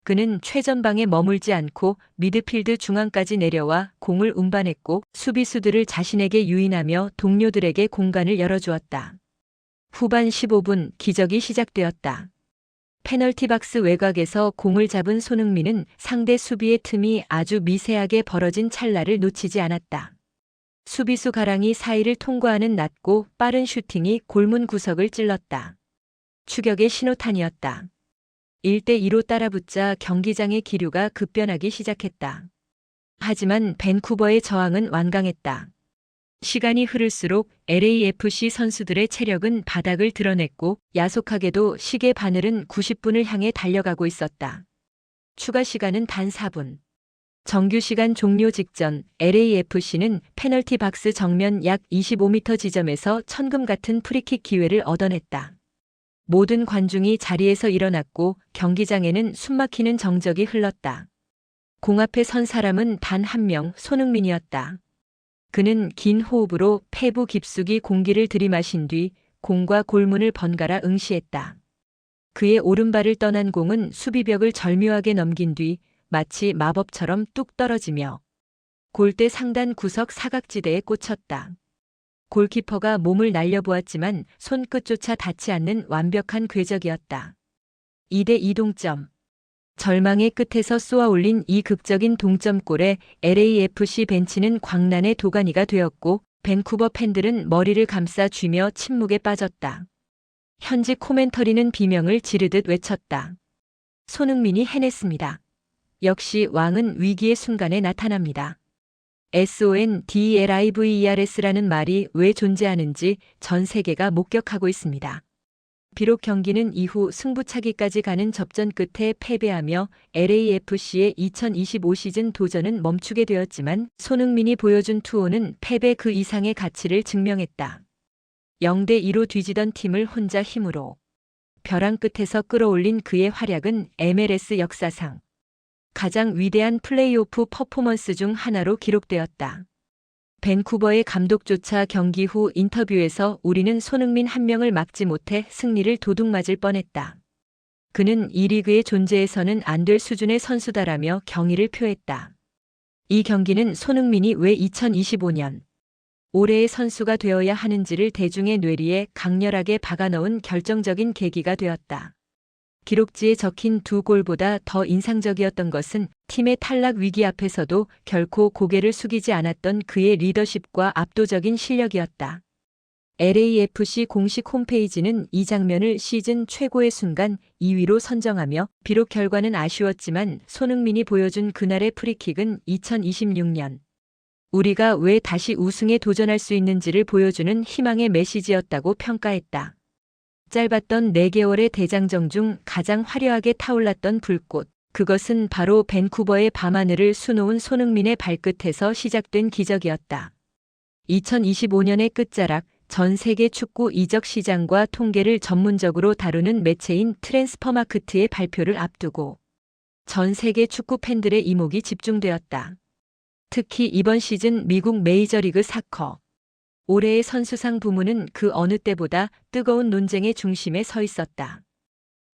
그는 최전방에 머물지 않고 미드필드 중앙까지 내려와 공을 운반했고 수비수들을 자신에게 유인하며 동료들에게 공간을 열어주었다. 후반 15분 기적이 시작되었다. 페널티 박스 외곽에서 공을 잡은 손흥민은 상대 수비의 틈이 아주 미세하게 벌어진 찰나를 놓치지 않았다. 수비수 가랑이 사이를 통과하는 낮고 빠른 슈팅이 골문 구석을 찔렀다. 추격의 신호탄이었다. 1대2로 따라붙자 경기장의 기류가 급변하기 시작했다. 하지만 밴쿠버의 저항은 완강했다. 시간이 흐를수록 LAFC 선수들의 체력은 바닥을 드러냈고 야속하게도 시계 바늘은 90분을 향해 달려가고 있었다. 추가 시간은 단 4분. 정규 시간 종료 직전 LAFC는 페널티 박스 정면 약 25m 지점에서 천금 같은 프리킥 기회를 얻어냈다. 모든 관중이 자리에서 일어났고 경기장에는 숨막히는 정적이 흘렀다. 공 앞에 선 사람은 단 한 명, 손흥민이었다. 그는 긴 호흡으로 폐부 깊숙이 공기를 들이마신 뒤 공과 골문을 번갈아 응시했다. 그의 오른발을 떠난 공은 수비벽을 절묘하게 넘긴 뒤 마치 마법처럼 뚝 떨어지며 골대 상단 구석 사각지대에 꽂혔다. 골키퍼가 몸을 날려보았지만 손끝조차 닿지 않는 완벽한 궤적이었다. 2대2 동점. 절망의 끝에서 쏘아올린 이 극적인 동점골에 LAFC 벤치는 광란의 도가니가 되었고 밴쿠버 팬들은 머리를 감싸 쥐며 침묵에 빠졌다. 현지 코멘터리는 비명을 지르듯 외쳤다. 손흥민이 해냈습니다. 역시 왕은 위기의 순간에 나타납니다. SONDLIVERS라는 말이 왜 존재하는지 전 세계가 목격하고 있습니다. 비록 경기는 이후 승부차기까지 가는 접전 끝에 패배하며 LAFC의 2025 시즌 도전은 멈추게 되었지만 손흥민이 보여준 투혼은 패배 그 이상의 가치를 증명했다. 0대2로 뒤지던 팀을 혼자 힘으로 벼랑 끝에서 끌어올린 그의 활약은 MLS 역사상 가장 위대한 플레이오프 퍼포먼스 중 하나로 기록되었다. 밴쿠버의 감독조차 경기 후 인터뷰에서 우리는 손흥민 한 명을 막지 못해 승리를 도둑맞을 뻔했다. 그는 이 리그의 존재해서는 안 될 수준의 선수다라며 경의를 표했다. 이 경기는 손흥민이 왜 2025년 올해의 선수가 되어야 하는지를 대중의 뇌리에 강렬하게 박아넣은 결정적인 계기가 되었다. 기록지에 적힌 2골보다 더 인상적이었던 것은 팀의 탈락 위기 앞에서도 결코 고개를 숙이지 않았던 그의 리더십과 압도적인 실력이었다. LAFC 공식 홈페이지는 이 장면을 시즌 최고의 순간 2위로 선정하며 비록 결과는 아쉬웠지만 손흥민이 보여준 그날의 프리킥은 2026년 우리가 왜 다시 우승에 도전할 수 있는지를 보여주는 희망의 메시지였다고 평가했다. 짧았던 4개월의 대장정 중 가장 화려하게 타올랐던 불꽃. 그것은 바로 밴쿠버의 밤하늘을 수놓은 손흥민의 발끝에서 시작된 기적이었다. 2025년의 끝자락, 전 세계 축구 이적 시장과 통계를 전문적으로 다루는 매체인 트랜스퍼마크트의 발표를 앞두고 전 세계 축구 팬들의 이목이 집중되었다. 특히 이번 시즌 미국 메이저리그 사커. 올해의 선수상 부문은 그 어느 때보다 뜨거운 논쟁의 중심에 서 있었다.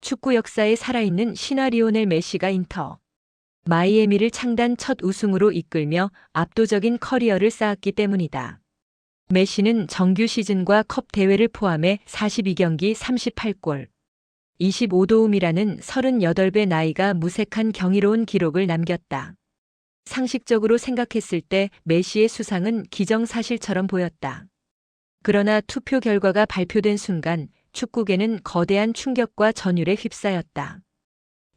축구 역사에 살아있는 신화 리오넬 메시가 인터 마이애미를 창단 첫 우승으로 이끌며 압도적인 커리어를 쌓았기 때문이다. 메시는 정규 시즌과 컵 대회를 포함해 42경기 38골, 25도움이라는 38배 나이가 무색한 경이로운 기록을 남겼다. 상식적으로 생각했을 때 메시의 수상은 기정사실처럼 보였다. 그러나 투표 결과가 발표된 순간 축구계는 거대한 충격과 전율에 휩싸였다.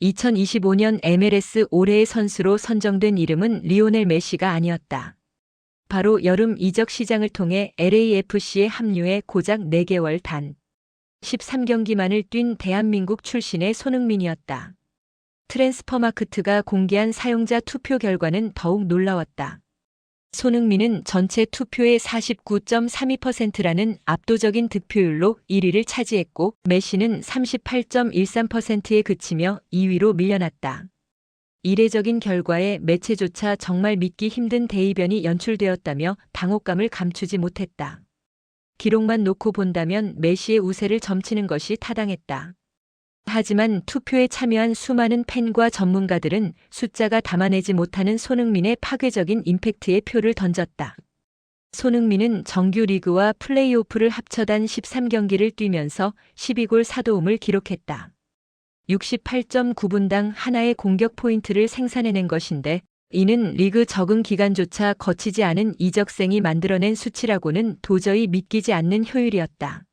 2025년 MLS 올해의 선수로 선정된 이름은 리오넬 메시가 아니었다. 바로 여름 이적 시장을 통해 LAFC에 합류해 고작 4개월 단 13경기만을 뛴 대한민국 출신의 손흥민이었다. 트랜스퍼마크트가 공개한 사용자 투표 결과는 더욱 놀라웠다. 손흥민은 전체 투표의 49.32%라는 압도적인 득표율로 1위를 차지했고 메시는 38.13%에 그치며 2위로 밀려났다. 이례적인 결과에 매체조차 정말 믿기 힘든 대이변이 연출되었다며 당혹감을 감추지 못했다. 기록만 놓고 본다면 메시의 우세를 점치는 것이 타당했다. 하지만 투표에 참여한 수많은 팬과 전문가들은 숫자가 담아내지 못하는 손흥민의 파괴적인 임팩트에 표를 던졌다. 손흥민은 정규 리그와 플레이오프를 합쳐단 13경기를 뛰면서 12골 4도움을 기록했다. 68.9분당 하나의 공격 포인트를 생산해낸 것인데 이는 리그 적응 기간조차 거치지 않은 이적생이 만들어낸 수치라고는 도저히 믿기지 않는 효율이었다.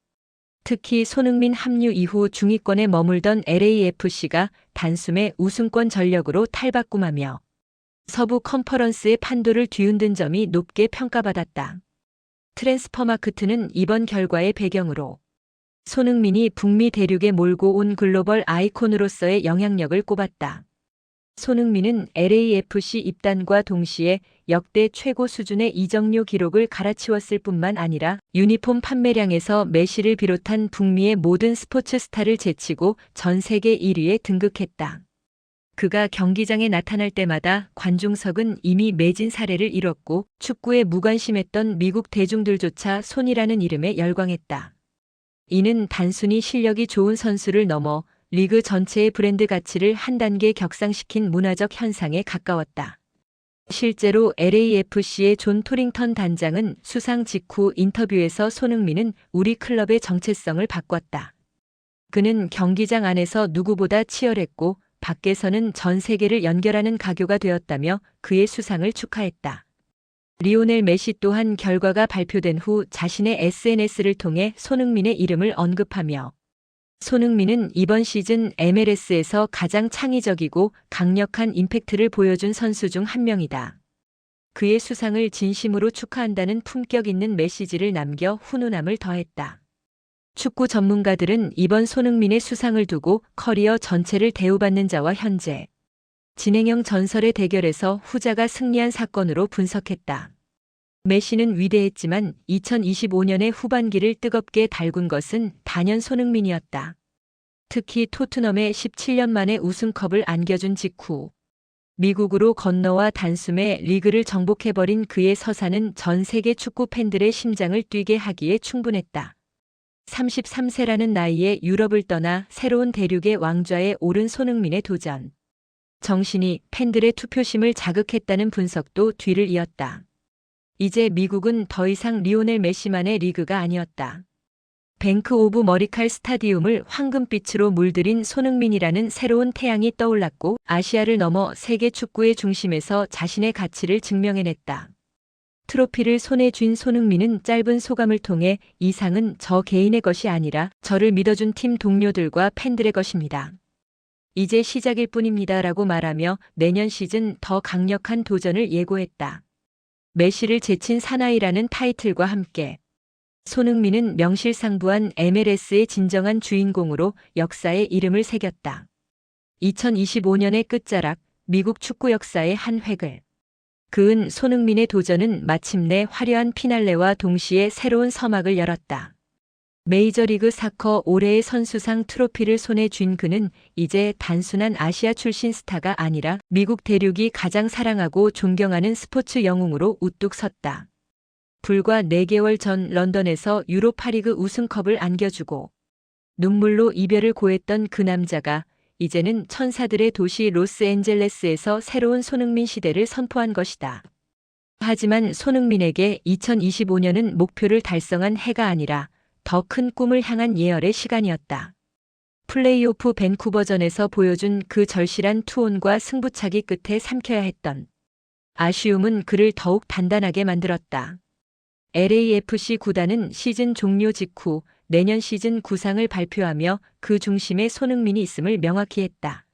특히 손흥민 합류 이후 중위권에 머물던 LAFC가 단숨에 우승권 전력으로 탈바꿈하며 서부 컨퍼런스의 판도를 뒤흔든 점이 높게 평가받았다. 트랜스퍼마크트는 이번 결과의 배경으로 손흥민이 북미 대륙에 몰고 온 글로벌 아이콘으로서의 영향력을 꼽았다. 손흥민은 LAFC 입단과 동시에 역대 최고 수준의 이적료 기록을 갈아치웠을 뿐만 아니라 유니폼 판매량에서 메시를 비롯한 북미의 모든 스포츠 스타를 제치고 전 세계 1위에 등극했다. 그가 경기장에 나타날 때마다 관중석은 이미 매진 사례를 이뤘고 축구에 무관심했던 미국 대중들조차 손이라는 이름에 열광했다. 이는 단순히 실력이 좋은 선수를 넘어 리그 전체의 브랜드 가치를 한 단계 격상시킨 문화적 현상에 가까웠다. 실제로 LAFC의 존 토링턴 단장은 수상 직후 인터뷰에서 손흥민은 우리 클럽의 정체성을 바꿨다. 그는 경기장 안에서 누구보다 치열했고 밖에서는 전 세계를 연결하는 가교가 되었다며 그의 수상을 축하했다. 리오넬 메시 또한 결과가 발표된 후 자신의 SNS를 통해 손흥민의 이름을 언급하며 손흥민은 이번 시즌 MLS에서 가장 창의적이고 강력한 임팩트를 보여준 선수 중 한 명이다. 그의 수상을 진심으로 축하한다는 품격 있는 메시지를 남겨 훈훈함을 더했다. 축구 전문가들은 이번 손흥민의 수상을 두고 커리어 전체를 대우받는 자와 현재 진행형 전설의 대결에서 후자가 승리한 사건으로 분석했다. 메시는 위대했지만 2025년의 후반기를 뜨겁게 달군 것은 단연 손흥민이었다. 특히 토트넘에 17년 만에 우승컵을 안겨준 직후 미국으로 건너와 단숨에 리그를 정복해버린 그의 서사는 전 세계 축구 팬들의 심장을 뛰게 하기에 충분했다. 33세라는 나이에 유럽을 떠나 새로운 대륙의 왕좌에 오른 손흥민의 도전. 정신이 팬들의 투표심을 자극했다는 분석도 뒤를 이었다. 이제 미국은 더 이상 리오넬 메시만의 리그가 아니었다. 뱅크 오브 머리칼 스타디움을 황금빛으로 물들인 손흥민이라는 새로운 태양이 떠올랐고 아시아를 넘어 세계 축구의 중심에서 자신의 가치를 증명해냈다. 트로피를 손에 쥔 손흥민은 짧은 소감을 통해 이 상은 저 개인의 것이 아니라 저를 믿어준 팀 동료들과 팬들의 것입니다. 이제 시작일 뿐입니다. 라고 말하며 내년 시즌 더 강력한 도전을 예고했다. 메시를 제친 사나이라는 타이틀과 함께 손흥민은 명실상부한 MLS의 진정한 주인공으로 역사에 이름을 새겼다. 2025년의 끝자락, 미국 축구 역사의 한 획을 그은 손흥민의 도전은 마침내 화려한 피날레와 동시에 새로운 서막을 열었다. 메이저리그 사커 올해의 선수상 트로피를 손에 쥔 그는 이제 단순한 아시아 출신 스타가 아니라 미국 대륙이 가장 사랑하고 존경하는 스포츠 영웅으로 우뚝 섰다. 불과 4개월 전 런던에서 유로파리그 우승컵을 안겨주고 눈물로 이별을 고했던 그 남자가 이제는 천사들의 도시 로스앤젤레스에서 새로운 손흥민 시대를 선포한 것이다. 하지만 손흥민에게 2025년은 목표를 달성한 해가 아니라 더 큰 꿈을 향한 예열의 시간이었다. 플레이오프 밴쿠버전에서 보여준 그 절실한 투혼과 승부차기 끝에 삼켜야 했던 아쉬움은 그를 더욱 단단하게 만들었다. LAFC 구단은 시즌 종료 직후 내년 시즌 구상을 발표하며 그 중심에 손흥민이 있음을 명확히 했다.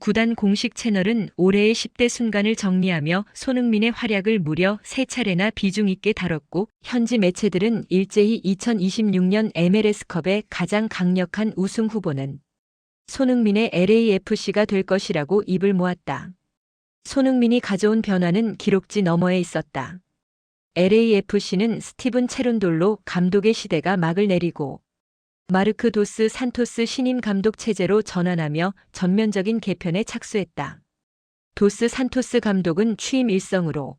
구단 공식 채널은 올해의 10대 순간을 정리하며 손흥민의 활약을 무려 3차례나 비중 있게 다뤘고 현지 매체들은 일제히 2026년 MLS컵의 가장 강력한 우승 후보는 손흥민의 LAFC가 될 것이라고 입을 모았다. 손흥민이 가져온 변화는 기록지 너머에 있었다. LAFC는 스티븐 체룬돌로 감독의 시대가 막을 내리고 마르크 도스 산토스 신임 감독 체제로 전환하며 전면적인 개편에 착수했다. 도스 산토스 감독은 취임 일성으로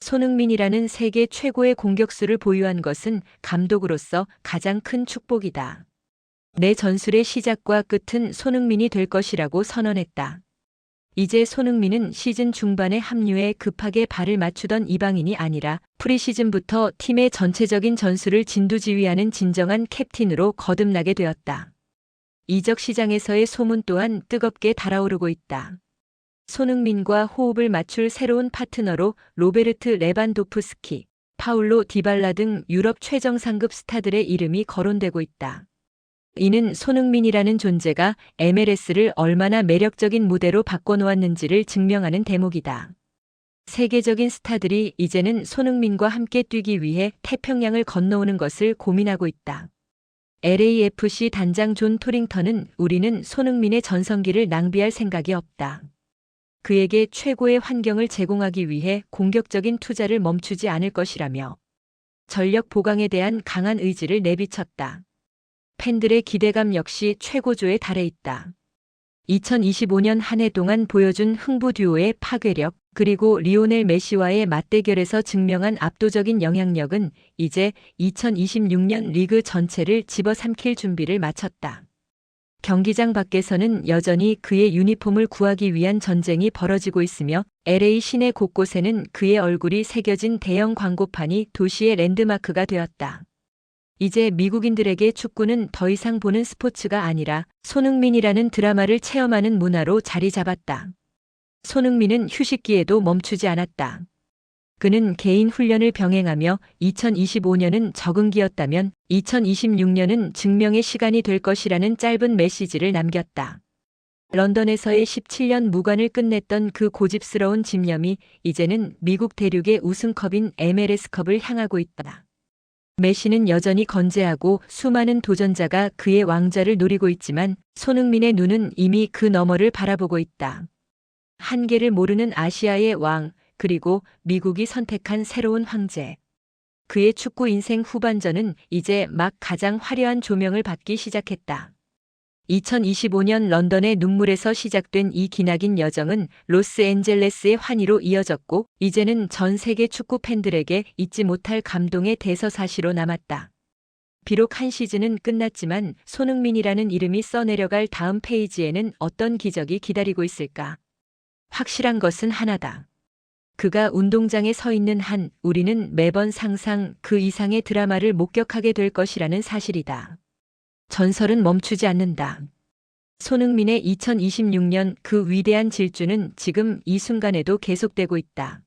손흥민이라는 세계 최고의 공격수를 보유한 것은 감독으로서 가장 큰 축복이다. 내 전술의 시작과 끝은 손흥민이 될 것이라고 선언했다. 이제 손흥민은 시즌 중반에 합류해 급하게 발을 맞추던 이방인이 아니라 프리시즌부터 팀의 전체적인 전술을 진두지휘하는 진정한 캡틴으로 거듭나게 되었다. 이적 시장에서의 소문 또한 뜨겁게 달아오르고 있다. 손흥민과 호흡을 맞출 새로운 파트너로 로베르트 레반도프스키, 파울로 디발라 등 유럽 최정상급 스타들의 이름이 거론되고 있다. 이는 손흥민이라는 존재가 MLS를 얼마나 매력적인 무대로 바꿔놓았는지를 증명하는 대목이다. 세계적인 스타들이 이제는 손흥민과 함께 뛰기 위해 태평양을 건너오는 것을 고민하고 있다. LAFC 단장 존 토링턴은 우리는 손흥민의 전성기를 낭비할 생각이 없다. 그에게 최고의 환경을 제공하기 위해 공격적인 투자를 멈추지 않을 것이라며 전력 보강에 대한 강한 의지를 내비쳤다. 팬들의 기대감 역시 최고조에 달해 있다. 2025년 한 해 동안 보여준 흥부 듀오의 파괴력, 그리고 리오넬 메시와의 맞대결에서 증명한 압도적인 영향력은 이제 2026년 리그 전체를 집어삼킬 준비를 마쳤다. 경기장 밖에서는 여전히 그의 유니폼을 구하기 위한 전쟁이 벌어지고 있으며 LA 시내 곳곳에는 그의 얼굴이 새겨진 대형 광고판이 도시의 랜드마크가 되었다. 이제 미국인들에게 축구는 더 이상 보는 스포츠가 아니라 손흥민이라는 드라마를 체험하는 문화로 자리 잡았다. 손흥민은 휴식기에도 멈추지 않았다. 그는 개인 훈련을 병행하며 2025년은 적응기였다면 2026년은 증명의 시간이 될 것이라는 짧은 메시지를 남겼다. 런던에서의 17년 무관을 끝냈던 그 고집스러운 집념이 이제는 미국 대륙의 우승컵인 MLS컵을 향하고 있다. 메시는 여전히 건재하고 수많은 도전자가 그의 왕좌를 노리고 있지만 손흥민의 눈은 이미 그 너머를 바라보고 있다. 한계를 모르는 아시아의 왕, 그리고 미국이 선택한 새로운 황제. 그의 축구 인생 후반전은 이제 막 가장 화려한 조명을 받기 시작했다. 2025년 런던의 눈물에서 시작된 이 기나긴 여정은 로스앤젤레스의 환희로 이어졌고 이제는 전 세계 축구 팬들에게 잊지 못할 감동의 대서사시로 남았다. 비록 한 시즌은 끝났지만 손흥민이라는 이름이 써내려갈 다음 페이지에는 어떤 기적이 기다리고 있을까? 확실한 것은 하나다. 그가 운동장에 서 있는 한 우리는 매번 상상 그 이상의 드라마를 목격하게 될 것이라는 사실이다. 전설은 멈추지 않는다. 손흥민의 2026년 그 위대한 질주는 지금 이 순간에도 계속되고 있다.